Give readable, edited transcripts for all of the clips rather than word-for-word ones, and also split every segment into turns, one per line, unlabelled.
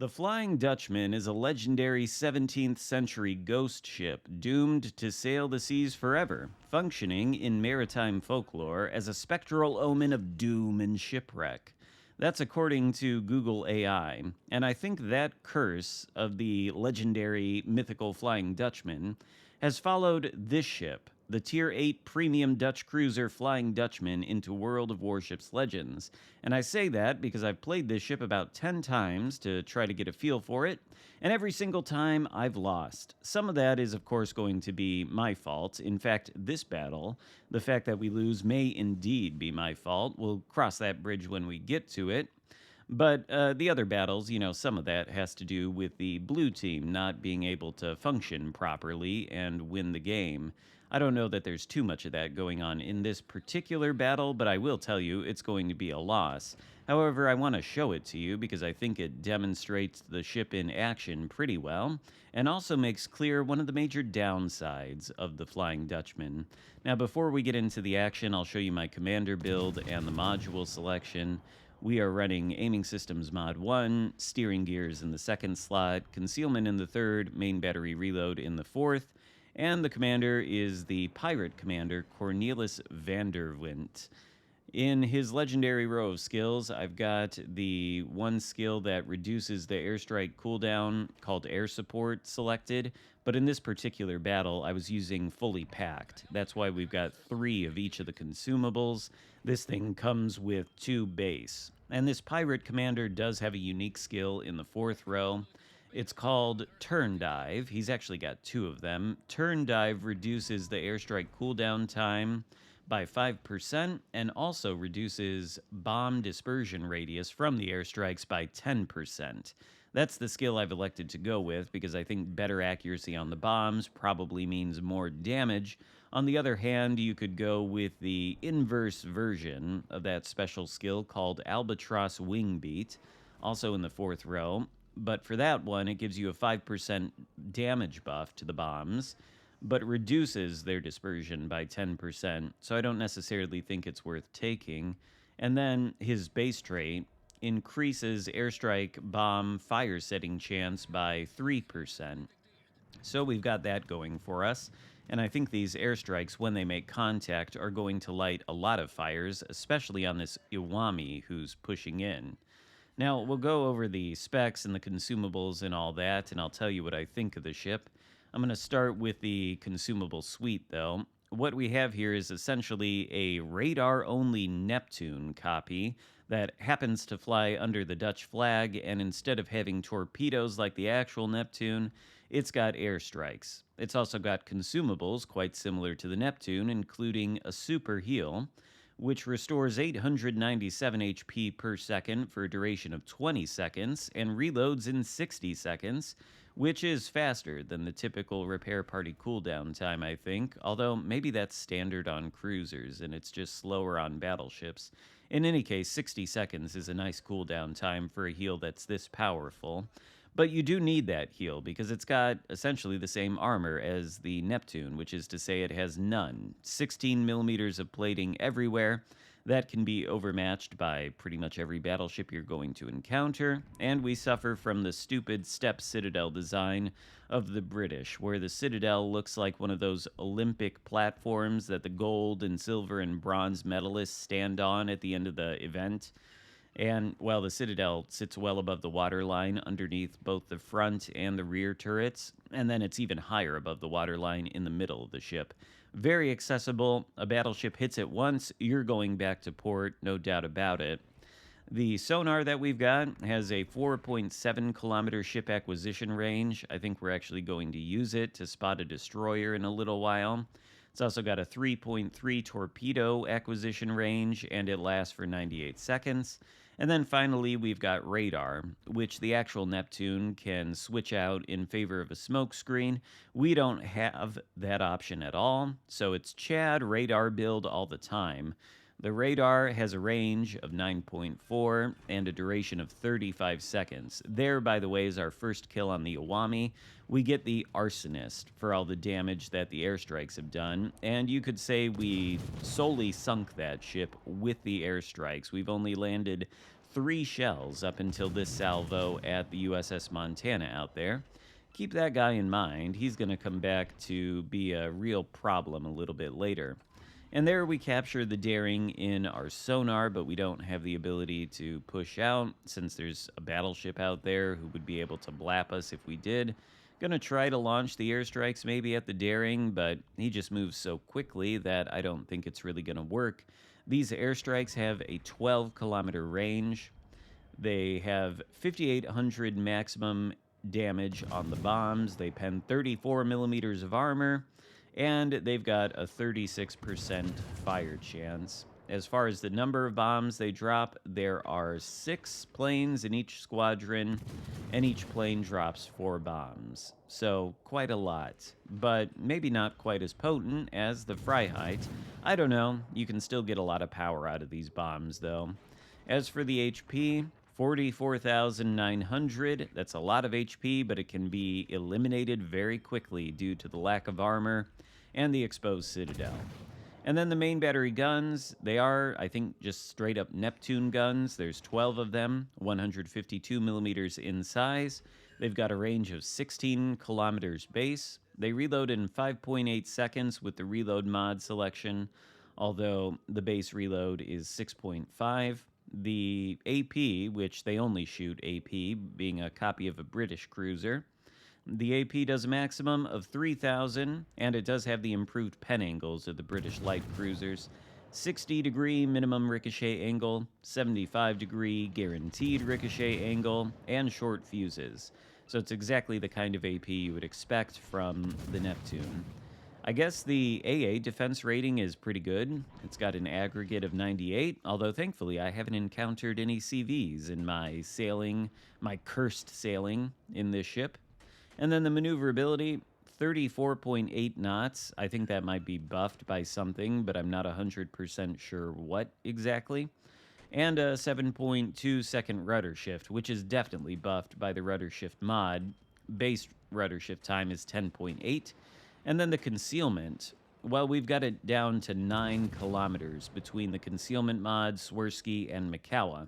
The Flying Dutchman is a legendary 17th century ghost ship doomed to sail the seas forever, functioning in maritime folklore as a spectral omen of doom and shipwreck. That's according to Google AI, and I think that curse of the legendary mythical Flying Dutchman has followed this ship, the Tier 8 premium Dutch cruiser Flying Dutchman, into World of Warships Legends. And I say that because I've played this ship about 10 times to try to get a feel for it, and every single time I've lost. Some of that is, of course, going to be my fault. In fact, this battle, the fact that we lose may indeed be my fault. We'll cross that bridge when we get to it. But the other battles, some of that has to do with the blue team not being able to function properly and win the game. I don't know that there's too much of that going on in this particular battle, but I will tell you it's going to be a loss. However, I want to show it to you because I think it demonstrates the ship in action pretty well, and also makes clear one of the major downsides of the Flying Dutchman. Now, before we get into the action, I'll show you my commander build and the module selection. We are running Aiming Systems Mod 1, steering gears in the second slot, concealment in the third, main battery reload in the fourth, and the commander is the pirate commander Cornelis Vanderwint. In his legendary row of skills, I've got the one skill that reduces the airstrike cooldown called Air Support selected, but in this particular battle, I was using fully packed. That's why we've got 3 of each of the consumables. This thing comes with 2 base. And this pirate commander does have a unique skill in the fourth row. It's called Turn Dive. He's actually got 2 of them. Turn Dive reduces the airstrike cooldown time by 5% and also reduces bomb dispersion radius from the airstrikes by 10%. That's the skill I've elected to go with because I think better accuracy on the bombs probably means more damage. On the other hand, you could go with the inverse version of that special skill called Albatross Wing Beat, also in the fourth row. But for that one, it gives you a 5% damage buff to the bombs, but reduces their dispersion by 10%, so I don't necessarily think it's worth taking. And then his base trait increases airstrike bomb fire setting chance by 3%. So we've got that going for us. And I think these airstrikes, when they make contact, are going to light a lot of fires, especially on this Iwami who's pushing in. Now, we'll go over the specs and the consumables and all that, and I'll tell you what I think of the ship. I'm going to start with the consumable suite, though. What we have here is essentially a radar-only Neptune copy that happens to fly under the Dutch flag, and instead of having torpedoes like the actual Neptune, it's got airstrikes. It's also got consumables quite similar to the Neptune, including a super heal, which restores 897 HP per second for a duration of 20 seconds and reloads in 60 seconds, which is faster than the typical repair party cooldown time, I think, although maybe that's standard on cruisers and it's just slower on battleships. In any case, 60 seconds is a nice cooldown time for a heal that's this powerful. But you do need that heal because it's got essentially the same armor as the Neptune, which is to say it has none. 16 millimeters of plating everywhere. That can be overmatched by pretty much every battleship you're going to encounter, and we suffer from the stupid step citadel design of the British, where the citadel looks like one of those Olympic platforms that the gold and silver and bronze medalists stand on at the end of the event. And while the citadel sits well above the waterline underneath both the front and the rear turrets, and then it's even higher above the waterline in the middle of the ship. Very accessible. A battleship hits it once, you're going back to port, no doubt about it. The sonar that we've got has a 4.7 kilometer ship acquisition range. I think we're actually going to use it to spot a destroyer in a little while. It's also got a 3.3 torpedo acquisition range, and it lasts for 98 seconds. And then finally, we've got radar, which the actual Neptune can switch out in favor of a smoke screen. We don't have that option at all, so it's Chad radar build all the time. The radar has a range of 9.4 and a duration of 35 seconds. There, by the way, is our first kill on the Iwami. We get the Arsonist for all the damage that the airstrikes have done, and you could say we solely sunk that ship with the airstrikes. We've only landed 3 shells up until this salvo at the USS Montana out there. Keep that guy in mind. He's going to come back to be a real problem a little bit later. And there we capture the Daring in our sonar, but we don't have the ability to push out since there's a battleship out there who would be able to blap us if we did. Gonna try to launch the airstrikes maybe at the Daring, but he just moves so quickly that I don't think it's really gonna work. These airstrikes have a 12-kilometer range. They have 5,800 maximum damage on the bombs. They pen 34 millimeters of armor, and they've got a 36% fire chance. As far as the number of bombs they drop, there are 6 planes in each squadron, and each plane drops 4 bombs. So quite a lot, but maybe not quite as potent as the Freiheit. I don't know, you can still get a lot of power out of these bombs though. As for the HP, 44,900. That's a lot of HP, but it can be eliminated very quickly due to the lack of armor and the exposed citadel. And then the main battery guns, they are, I think, just straight up Neptune guns. There's 12 of them, 152 millimeters in size. They've got a range of 16 kilometers base. They reload in 5.8 seconds with the reload mod selection, although the base reload is 6.5. The AP, which they only shoot AP, being a copy of a British cruiser, the AP does a maximum of 3,000, and it does have the improved pen angles of the British light cruisers. 60-degree minimum ricochet angle, 75-degree guaranteed ricochet angle, and short fuses. So it's exactly the kind of AP you would expect from the Neptune. I guess the AA defense rating is pretty good. It's got an aggregate of 98, although thankfully I haven't encountered any CVs in my sailing, my cursed sailing in this ship. And then the maneuverability, 34.8 knots. I think that might be buffed by something, but I'm not 100% sure what exactly. And a 7.2 second rudder shift, which is definitely buffed by the rudder shift mod. Base rudder shift time is 10.8. And then the concealment, well, we've got it down to 9 kilometers between the concealment mod, Swirsky, and Mikawa.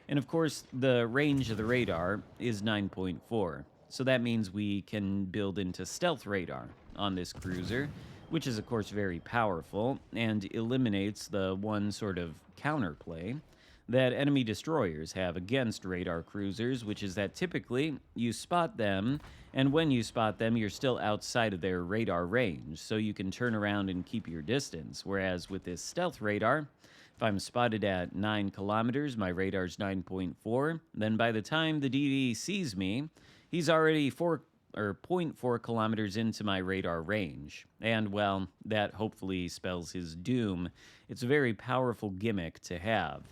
And of course, the range of the radar is 9.4. So that means we can build into stealth radar on this cruiser, which is of course very powerful and eliminates the one sort of counterplay that enemy destroyers have against radar cruisers, which is that typically you spot them, and when you spot them, you're still outside of their radar range, so you can turn around and keep your distance. Whereas with this stealth radar, if I'm spotted at 9 kilometers, my radar's 9.4, then by the time the DD sees me, he's already 0.4 kilometers into my radar range. And, well, that hopefully spells his doom. It's a very powerful gimmick to have.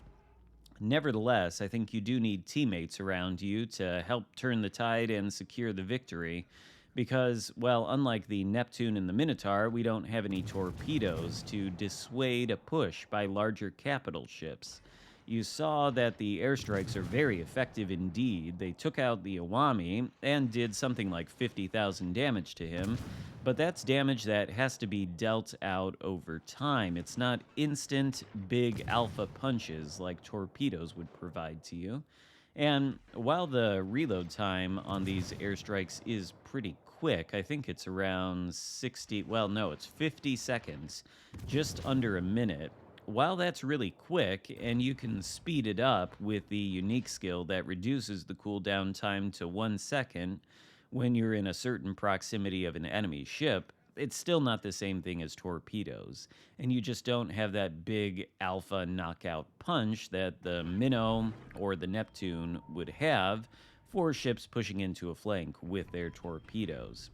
Nevertheless, I think you do need teammates around you to help turn the tide and secure the victory. Because, well, unlike the Neptune and the Minotaur, we don't have any torpedoes to dissuade a push by larger capital ships. You saw that the airstrikes are very effective indeed. They took out the Iwami and did something like 50,000 damage to him, but that's damage that has to be dealt out over time. It's not instant big alpha punches like torpedoes would provide to you. And while the reload time on these airstrikes is pretty quick, I think it's around 50 seconds, just under a minute. While that's really quick, and you can speed it up with the unique skill that reduces the cooldown time to 1 second when you're in a certain proximity of an enemy ship, it's still not the same thing as torpedoes. And you just don't have that big alpha knockout punch that the Minnow or the Neptune would have for ships pushing into a flank with their torpedoes.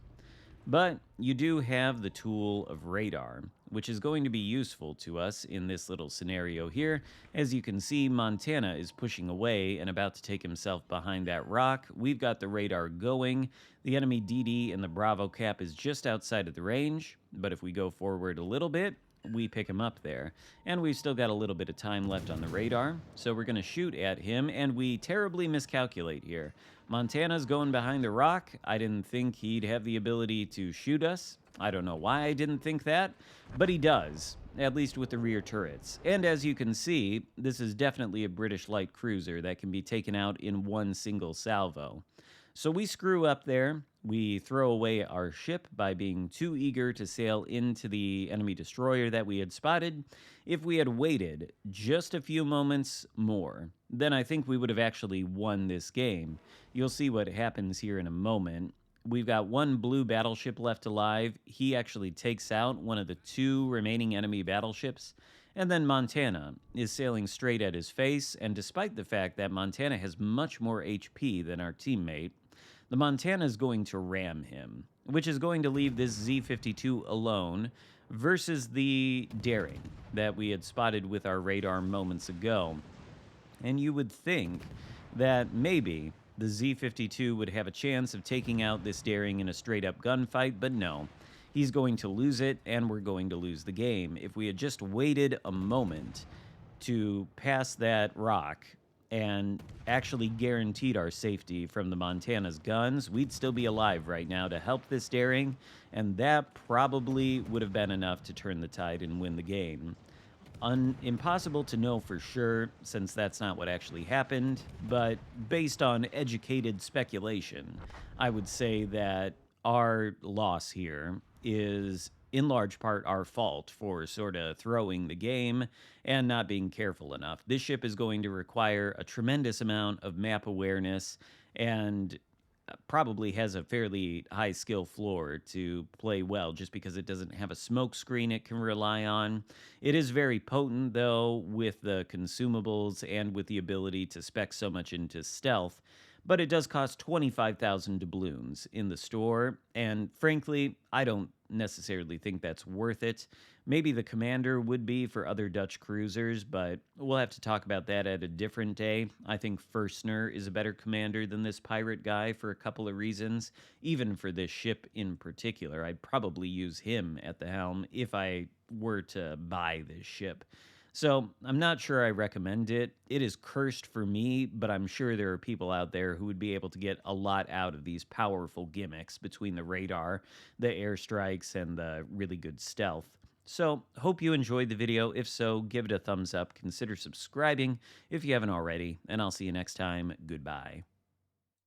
But you do have the tool of radar, which is going to be useful to us in this little scenario here. As you can see, Montana is pushing away and about to take himself behind that rock. We've got the radar going. The enemy DD in the Bravo cap is just outside of the range, but if we go forward a little bit, we pick him up there. And we've still got a little bit of time left on the radar, so we're going to shoot at him, and we terribly miscalculate here. Montana's going behind the rock. I didn't think he'd have the ability to shoot us. I don't know why I didn't think that, but he does, at least with the rear turrets. And as you can see, this is definitely a British light cruiser that can be taken out in one single salvo. So we screw up there. We throw away our ship by being too eager to sail into the enemy destroyer that we had spotted. If we had waited just a few moments more, then I think we would have actually won this game. You'll see what happens here in a moment. We've got one blue battleship left alive. He actually takes out one of the two remaining enemy battleships. And then Montana is sailing straight at his face, and despite the fact that Montana has much more HP than our teammate, the Montana is going to ram him, which is going to leave this Z-52 alone versus the Daring that we had spotted with our radar moments ago. And you would think that maybe the Z-52 would have a chance of taking out this Daring in a straight-up gunfight, but no. He's going to lose it, and we're going to lose the game. If we had just waited a moment to pass that rock and actually guaranteed our safety from the Montana's guns, we'd still be alive right now to help this Daring, and that probably would have been enough to turn the tide and win the game. Impossible to know for sure, since that's not what actually happened, but based on educated speculation, I would say that our loss here is in large part our fault for sort of throwing the game and not being careful enough. This ship is going to require a tremendous amount of map awareness and probably has a fairly high skill floor to play well just because it doesn't have a smoke screen it can rely on. It is very potent though with the consumables and with the ability to spec so much into stealth, but it does cost 25,000 doubloons in the store, and frankly, I don't necessarily think that's worth it. Maybe the Commander would be for other Dutch cruisers, but we'll have to talk about that at a different day. I think Firstner is a better commander than this pirate guy for a couple of reasons. Even for this ship in particular, I'd probably use him at the helm if I were to buy this ship. So I'm not sure I recommend it. It is cursed for me, but I'm sure there are people out there who would be able to get a lot out of these powerful gimmicks between the radar, the airstrikes, and the really good stealth. So hope you enjoyed the video. If so, give it a thumbs up. Consider subscribing if you haven't already, and I'll see you next time. Goodbye.